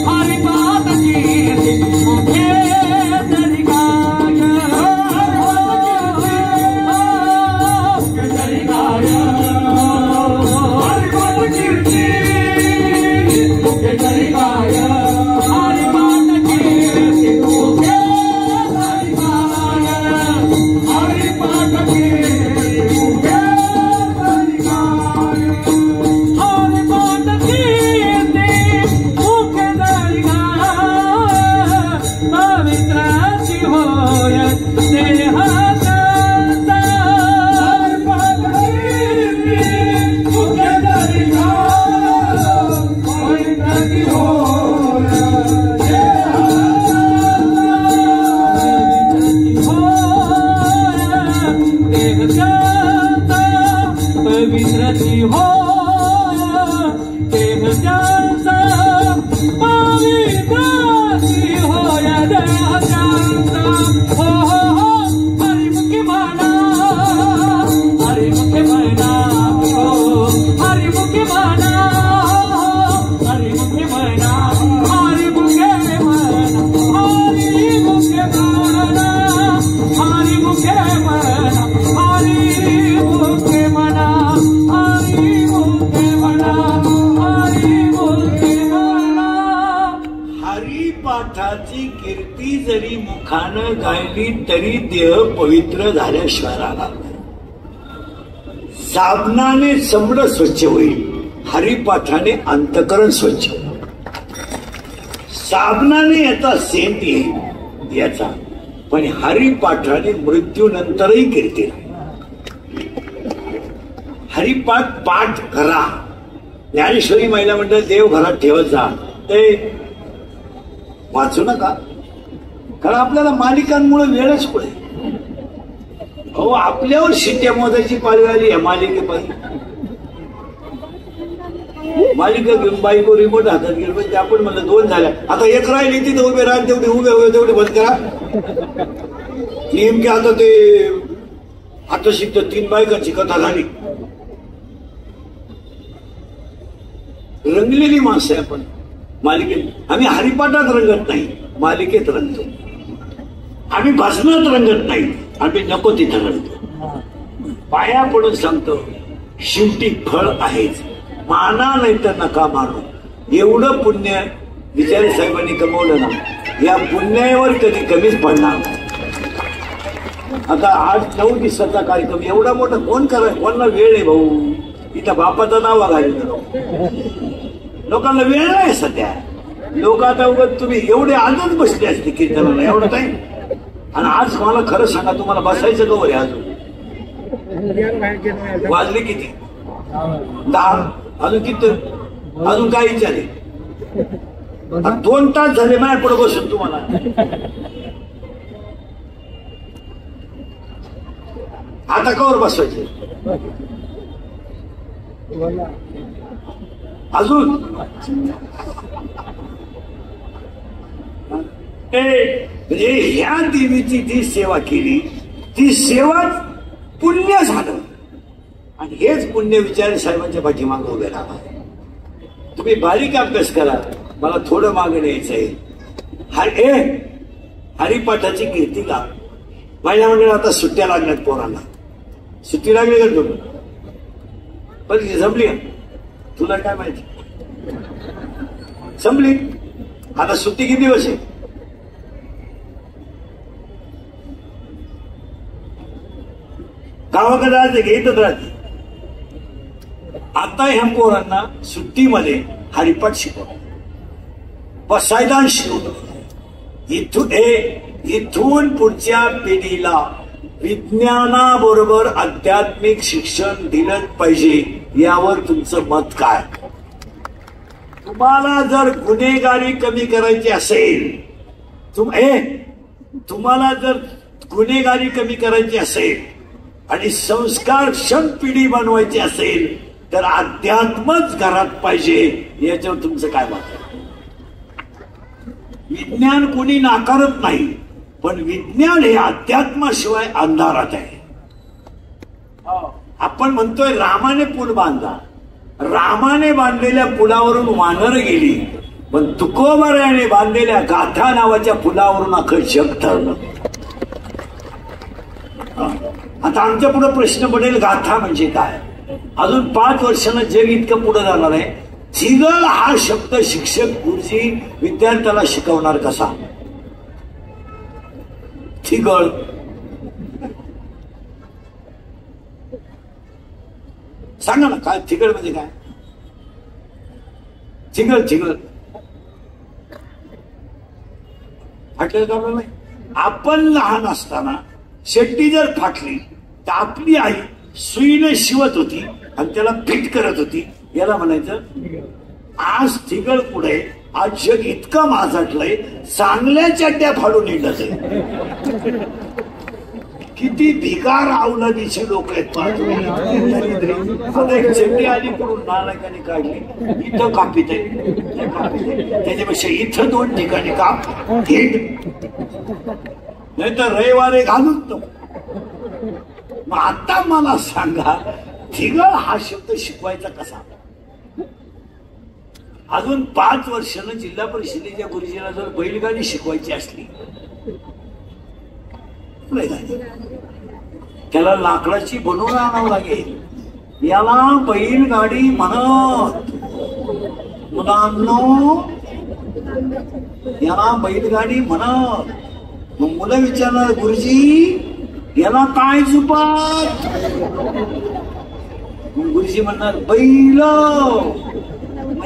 हरिपाठ कीर्ती तरी गाय. तरी गाय. हरिपाठ कीर्ती तरी गाय. हरिपाठ कीर्ती तरी गाय. हरिपाठ कीर्ती तरी गाय. हरिपाठ कीर्ती तरी गाय. पवित्राची होय देहाचा. हरिपाठ कीर्ती तरी गाय. पवित्राची होय पवित्राची हो देहजाचा. पवित्राची होय देहजाचा. हो हो हो हरिमुखी म्हणा. हरिमुखी म्हणा. हो हरिमुखी म्हणा. हरिमुखी म्हणा. हरिमुखे म्हणा. हरिमुखे म्हणा. हरिमुखे म्हणा. हरिमुखे म्हणा. हरिमुखे म्हणा. हरिमुखे म्हणा. हरिपाठाची कीर्ती जरी मुखानं गायली तरी देह पवित्र झाल्याशिवाय राहणार नाही. साबणाने चमड स्वच्छ होईल, हरिपाठाने अंतकरण स्वच्छ होईल. साबणाने याचा सेंट येईल याचा, पण हरिपाठाने मृत्यूनंतरही कीर्ती राहील. हरिपाठ पाठ करा. ज्ञानेश्वरी महिला मंडळ देव घरात ठेवत जा. ते वाचू नका, कारण आपल्याला मालिकांमुळे वेळच पुढे. अहो आपल्यावर शिट्ट्या मोजायची पाळी आली या मालिकेपासून. मालिका घेऊन बाईको रिमोट हातात गेलो म्हणजे आपण म्हणलं 2 झाल्या, आता 1 राहिली तिथे उभे राहा. तेवढे उभे तेवढे बंद करा. नेमके आता ते आता शिकत 3 बायकांची कथा झाली. रंगलेली माणसं आहे आपण मालिकेत. आम्ही हरिपाठात रंगत नाही, मालिकेत रंगतो. आम्ही भाषणात रंगत नाही, आम्ही नको तिथं रंगतो. पाया पडून सांगतो, शेवटी फळ आहेच. माना नाही तर नका मानू. एवढं पुण्य विचारे साहेबांनी कमवलं ना, या पुण्यावर कधी कमीच पडणार नाही. आता 8-9 दिवसाचा कार्यक्रम एवढा मोठा कोण कराय? कोणाला वेळ आहे भाऊ? इथं बापाचा नाव घालून लोकांना वेळ नाही सध्या. लोक आता उगत तुम्ही एवढे आजच बसले असते कीर्तनाला एवढं टाइम. आणि आज मला खरं सांगा, तुम्हाला बसायचं का वरे? अजून वाजले किती? 10. अजून किती? अजून काय विचारे? 2 तास झाले माझ्या पुढे बसून तुम्हाला. आता कवर बसवायचे अजून? म्हणजे ह्या देवीची ती सेवा केली, ती सेवा पुण्य झालं. आणि हेच पुण्य विचारे साहेबांच्या पाठीमागे उभे राहा. तुम्ही बारीक अभ्यास करा. मला थोडं मागं न्यायचंय. हरिपाठाची कीर्ती गा. महिला मंडळ आता सुट्ट्या लागल्यात पोरांना. सुट्टी लागली का तुला? परीक्षा संपली का? तुला काय माहिती? संपली. आता सुट्टी किती दिवस आहे? गावाकडे राहते की इथंच राहते? आता ह्या पोरांना सुट्टीमध्ये हरिपाठ शिकवतो, बसायला शिकवतो. इथून पुढच्या पिढीला विज्ञानाबरोबर आध्यात्मिक शिक्षण दिलंच पाहिजे. यावर तुमचं मत काय? तुम्हाला जर गुन्हेगारी कमी करायची असेल, तुम्हाला जर गुन्हेगारी कमी करायची असेल आणि संस्कारक्षम पिढी बनवायची असेल तर अध्यात्मच घरात पाहिजे. याच्यावर तुमचं काय मत आहे? विज्ञान कोणी नाकारत नाही, पण विज्ञान हे अध्यात्माशिवाय अंधारात आहे. आपण म्हणतोय रामाने पूल बांधला. रामाने बांधलेल्या पुलावरून वानर गेली, पण तुकोबाराने बांधलेल्या गाथा नावाच्या पुलावरून अख्खं जग ठरलं. आता आमच्या पुढे प्रश्न पडेल, गाथा म्हणजे काय? अजून 5 वर्षांना जग इतकं पुढे जाणार आहे. थिगळ हा शब्द शिक्षक गुरुजी विद्यार्थ्याला शिकवणार कसा? थिगळ सांगा ना, काय थिगळ म्हणजे काय? थिगळ फाटलेलं का नाही? आपण लहान असताना शेट्टी जर फाटली तर आपली आई सुईने शिवत होती आणि त्याला फिट करत होती. याला म्हणायचं. आज थिगळ पुढे आज जग इतकं माजाटलंय, चांगल्या चड्ड्या फाडून येत. किती भिकार अवलादीचे लोक आहेत. आता एक चड्डी आली करून नालायकाने काढली, इथं कापीत आहे, त्याच्यापेक्षा इथं 2 ठिकाणी काप थेट, नाही तर रविवारी घालून तो. मग आता मला सांगा, थिगळ हा शब्द शिकवायचा कसा? अजून 5 वर्षानं जिल्हा परिषदेच्या गुरुजीला जर बैलगाडी शिकवायची असली, त्याला लाकडाची बनवून आणावं लागेल. याला बैलगाडी म्हणत. मुलांनो, याला बैलगाडी म्हणत. मग मुलं विचारणार, गुरुजी याला काय झुपात? गुरुजी म्हणणार, बैल.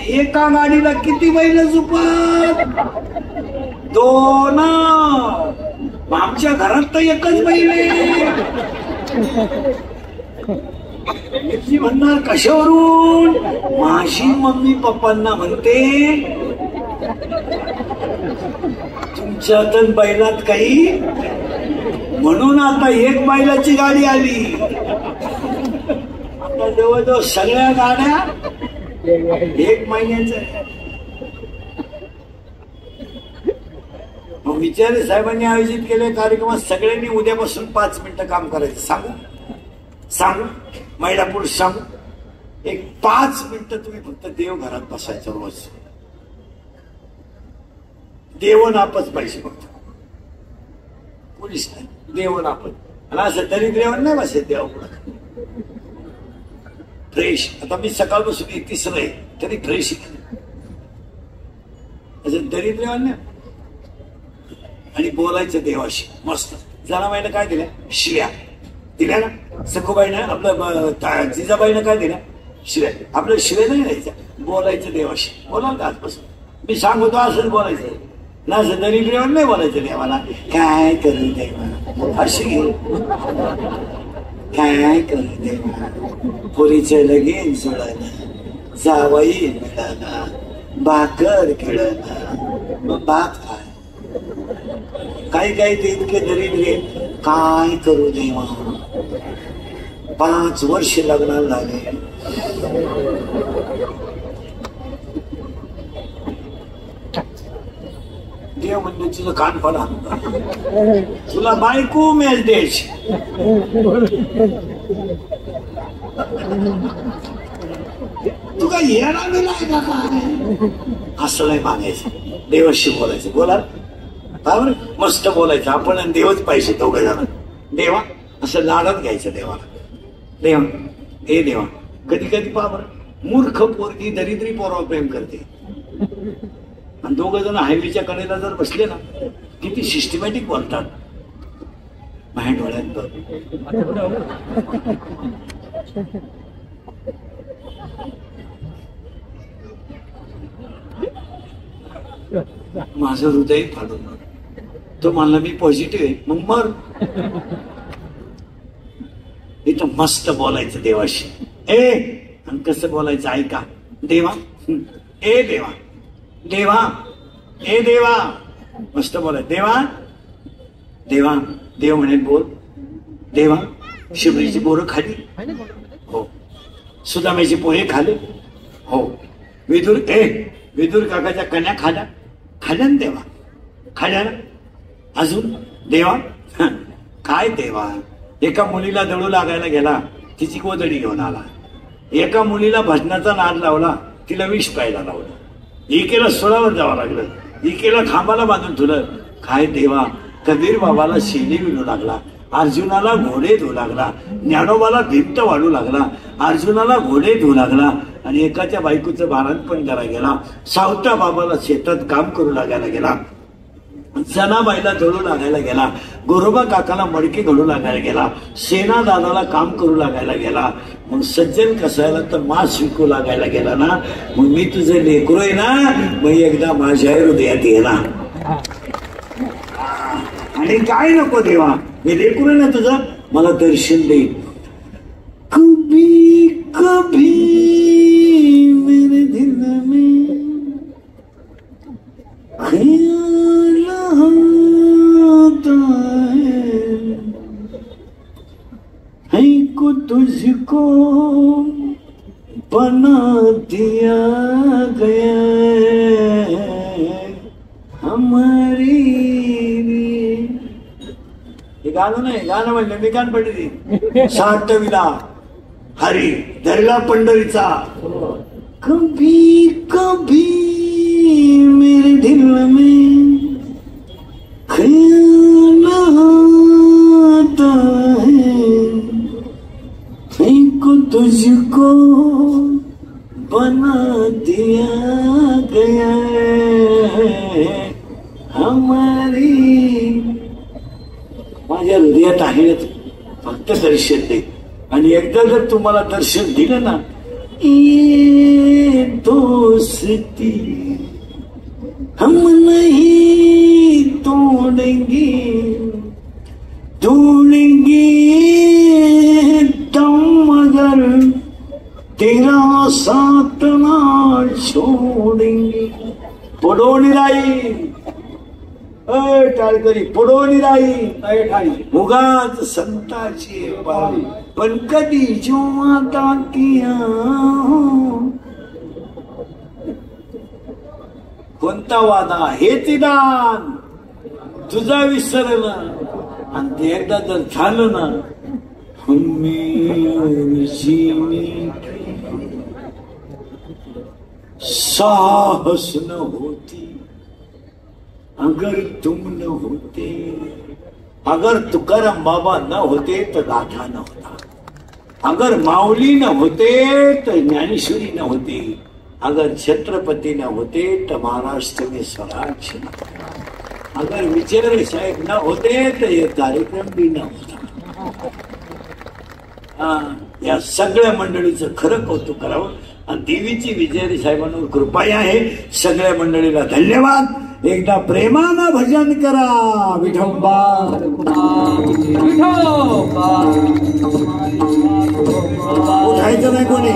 एका गाडीला किती बैल झुपात? 2. आमच्या घरात तर एकच बैल आहे. गुरुजी म्हणणार, कशावरून? माझी मम्मी पप्पांना म्हणते तुमच्यात बैलात काही, म्हणून आता 1 बैलाची गाडी आली. आता जवळजवळ सगळ्या गाड्या 1 महिन्याच्या. मग विचारे साहेबांनी आयोजित केले कार्यक्रमात सगळ्यांनी उद्यापासून 5 मिनिटं काम करायचं. सांगू महिला पुरुष सांगू, एक 5 मिनिटं तुम्ही फक्त देव घरात बसायचं रोज. देवनापच पाहिजे फक्त, पोलीस नाही, देवनापच. आणि असं तरी देवण नाही बसायचं देवा पुढे. फ्रेश. आता मी सकाळपासून 31 आहे तरी फ्रेश असं दरिद्र्यावर नाही. आणि बोलायचं देवाशी मस्त. जनाबाईनं काय दिल्या? शिव्या दिल्या ना. सखूबाईनं आपलं जिजाबाईनं काय दिल्या? शिव्या. आपलं शिव्या नाही द्यायच्या, बोलायचं देवाशी. बोलाल का आजपासून? मी सांगतो असंच बोलायचं ना. असं दरिद्र्यावर नाही बोलायचं देवाला. काय करू देवा अशी घे, काय करू देवा, पोरीचं लगीन सोडायला, जावई मिळाला, भाकर खेळायला, मग भात खाय. काही काही ते इतके दरिद्रे, काय करू देवा. 5 वर्ष लग्नाला झाले. देव म्हणजे तुझं कानपणा, तुला बायको मिळेल द्यायची. तू काय येणार नाही का काय? असं नाही मागायचं, देवाशी बोलायचं. बोला बरोबर मस्त बोलायचं आपण आणि देवच पाहिजे दोघं जण. देवा असं लाडात घ्यायचं देवाला. देवा हे देवा. कधी कधी बाबर मूर्ख पोरगी दरिद्री पोरावर प्रेम करते आणि दोघं जण हायवेच्या कडेला जर बसले ना किती सिस्टमॅटिक बोलतात. माझ्या डोळ्यात बघ. माझं हृदय फाडून तो म्हणला मी पॉझिटिव्ह आहे मग मर. इथं मस्त बोलायचं देवाशी. आणि कसं बोलायचं ऐका. देवा ए देवा देवा ए देवा. मस्त बोलायचं. देवा देवा. देव म्हणे बोल. देवा शिवरीची बोरं खाली हो. सुदामाची पोहे खाले हो. विदूर काकाच्या कन्या खाल्या खाल्या ना देवा. खाल्या ना. अजून देवा काय देवा. एका मुलीला दळू लागायला गेला तिची कोदडी घेऊन आला. एका मुलीला भजनाचा नाद लावला तिला विष प्यायला लावलं. एकेला सोळावर जावं लागलं. एकेला खांबाला बांधून ठेवलं. काय देवा. कबीर बाबाला शेणी विणू लागला. अर्जुनाला घोडे धुवू लागला. ज्ञानोबाला भिंत वाढू लागला. अर्जुनाला घोडे धुवू लागला आणि एकाच्या बायकोचं बाळंतपण करायला गेला. सावता बाबाला शेतात काम करू लागायला गेला. जनाबाईला धडू लागायला गेला. गोरोबा काकाला मडकी धडू लागायला गेला. सेना दादाला काम करू लागायला गेला. मग सज्जन कसायला तर मास विकू लागायला गेला ना. मग मी तुझं लेकरू आहे ना मग एकदा माझ्या हृदयात ये ना. आणि काय नको देवा मी लेकरू आहे ना तुझं मला दर्शन दे. कभी कभी मेरे दिल में ख्याल आता है को तुझको बना दिया गया हमारी. हे गाणं नाही. गाणं म्हणलं मी कान पडली. साठवीला हरी धरला पंढरीचा. कभी कभी मेरे दिल में ख्याल आता है को तुझको बना दिया गया हमारी. माझ्या हृदयात आहे फक्त दर्शन दे. आणि एकदा जर तुम्हाला दर्शन दिलं ना ये दोस्ती हम नहीं तोड़ेंगे तोड़ेंगे तुम मगर तेरा साथ ना छोड़ेंगे. पडोनी राई टाळकरी पडोनी राई मुगात संताची बाई पण कधी जोता किया. कोणता वादा हेच दान तुझा विसरलं आणि ते एकदा जर झालं ना साहस न होती अगर तुम न होते. अगर तुकाराम बाबा न होते तर गाथा न होता. अगर माऊली न होते तर ज्ञानेश्वरी न होती. अगर छत्रपती न होते तर महाराष्ट्र में स्वराज्य न होता. अगर विचारे साहेब न होते तर हे कार्यक्रम भी न होता. या सगळ्या मंडळीचं खरं कौतुक करावं आणि देवीची विजयरी साहेबांवर कृपा आहे. सगळ्या मंडळीला धन्यवाद. एकदा प्रेमानं भजन करा. विठोबा उठायचं नाही कोणी.